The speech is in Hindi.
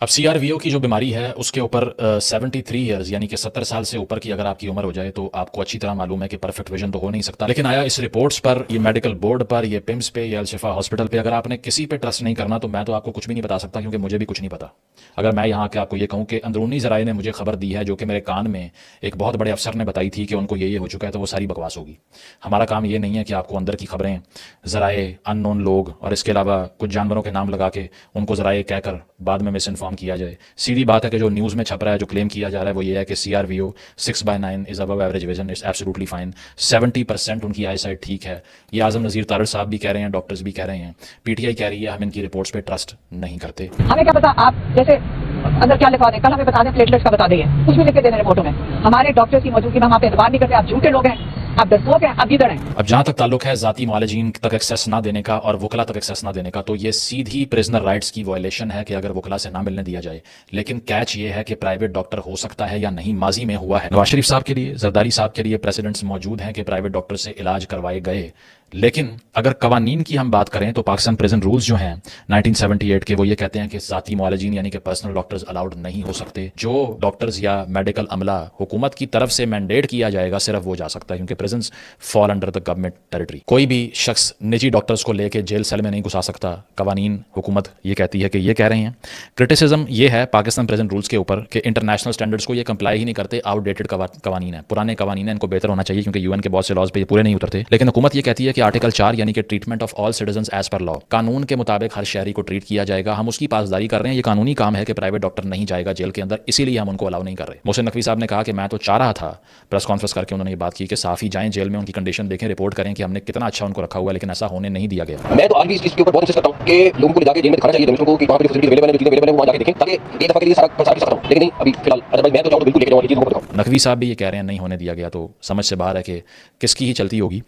अब CRVO की जो बीमारी है उसके ऊपर 73 ईयर्स यानी कि 70 साल से ऊपर की अगर आपकी उम्र हो जाए तो आपको अच्छी तरह मालूम है कि परफेक्ट विजन तो हो नहीं सकता। लेकिन आया इस रिपोर्ट्स पर, ये मेडिकल बोर्ड पर, ये पिम्स पे, ये अलशिफा हॉस्पिटल पे, अगर आपने किसी पे ट्रस्ट नहीं करना तो मैं तो आपको कुछ भी नहीं बता सकता, क्योंकि मुझे भी कुछ नहीं पता। अगर मैं यहाँ के आपको ये कहूँ कि अंदरूनी ज़राए ने मुझे खबर दी है, जो कि मेरे कान में एक बहुत बड़े अफसर ने बताई थी कि उनको ये हो चुका है, तो वो सारी बकवास होगी। हमारा काम ये नहीं है कि आपको अंदर की खबरें ज़राए, अननोन लोग और इसके अलावा कुछ जानवरों के नाम लगा के उनको ज़राए कहकर बाद में मिस इन्फॉर्म किया जाए। सीधी बात है कि जो न्यूज़ में छप रहा है, जो क्लेम किया जा रहा है, वो ये है कि CRVO 6/9 is above average vision, it's absolutely fine. 70% उनकी आई साइट ठीक है। ये आजम नज़ीर तारड़ साहब भी कह रहे हैं, डॉक्टर्स भी कह रहे हैं, PTI कह रही है, हम इनकी रिपोर्ट्स पे ट्रस्ट नहीं करते। हमें क्या पता, आप जैसे अंदर क्या लिखवा दें, कल हमें बता दें प्लेटलेट्स का बता दें, कुछ भी लिख के देने रिपोर्टों में। हमारे डॉक्टर्स की मौजूदगी में हम आप पे एतबार नहीं करते। आप झूठे लोग हैं, आप डरपोक हैं, आप गीदड़ हैं। अब जहाँ तक ताल्लुक है ज़ाती मुआलिजीन तक एक्सेस ना देने का और वकला तक एक्सेस ना देने का, तो ये सीधी प्रिजनर राइट्स की वायलेशन है कि अगर वकला से ना मिलने दिया जाए। लेकिन कैच ये है कि प्राइवेट डॉक्टर हो सकता है या नहीं, माजी में हुआ है। नवाज शरीफ साहब के लिए, जरदारी साहब के लिए प्रेसिडेंट्स मौजूद हैं कि प्राइवेट डॉक्टर से इलाज करवाए गए। लेकिन अगर कवानीन की हम बात करें तो पाकिस्तान प्रिजन रूल्स जो हैं 1978 के, वो ये कहते हैं कि ज़ाती मुआलिजीन यानी कि पर्सनल डॉक्टर्स अलाउड नहीं हो सकते। जो डॉक्टर्स या मेडिकल अमला हुकूमत की तरफ से मैंडेट किया जाएगा सिर्फ वो जा सकता है, क्योंकि prisons fall under the government territory. कोई भी शख्स निजी डॉक्टर्स को लेकर जेल सेल में नहीं घुसा सकता। कवानीन हुकूमत ये कहती है कि ये कह रहे हैं। क्रिटिसिज्म ये है पाकिस्तान प्रिजन रूल्स के ऊपर कि इंटरनेशनल स्टैंडर्ड्स को ये कंप्लाई ही नहीं करते, आउटडेटेड कवानीन है, पुराने कवानीन है, इनको बेहतर होना चाहिए, क्योंकि UN के बहुत से लॉज पे ये पूरे नहीं उतरते। लेकिन हुकूमत ये कहती है कि आर्टिकल 4 यानी कि treatment of all citizens as per law, कानून के मुताबिक हर शहरी को ट्रीट किया जाएगा, हम उसकी पासदारी कर रहे हैं। ये कानूनी काम है कि प्राइवेट डॉक्टर नहीं जाएगा जेल के अंदर, इसीलिए हम उनको अलाउ नहीं कर रहे। मोहसिन नकवी साहब ने कहा कि मैं तो चाह रहा था, प्रेस कॉन्फ्रेंस करके उन्होंने ये बात की कि साफ़ी जाएं जेल में, उनकी कंडीशन देखें, रिपोर्ट करें कि हमने कितना अच्छा उनको रखा हुआ है, लेकिन ऐसा होने नहीं दिया गया। मैं तो आज भी इस चीज के ऊपर बहुत इंसिस्ट करता हूं कि लोगों को ले जाके जेल में दिखाना चाहिए डॉक्टरों को कि वहां पे जो फैसिलिटी अवेलेबल है, जो चीजें अवेलेबल है, वो वहां जाके देखें, ताकि एक दफा के लिए सारा प्रसार भी सकता हूं। लेकिन नहीं, अभी फिलहाल अजय भाई मैं तो चाहूं तो बिल्कुल लेके जाओ, ये चीज को बताओ। नकवी साहब भी ये कह रहे हैं नहीं होने दिया गया, तो समझ से बाहर है कि किसकी ही चलती होगी।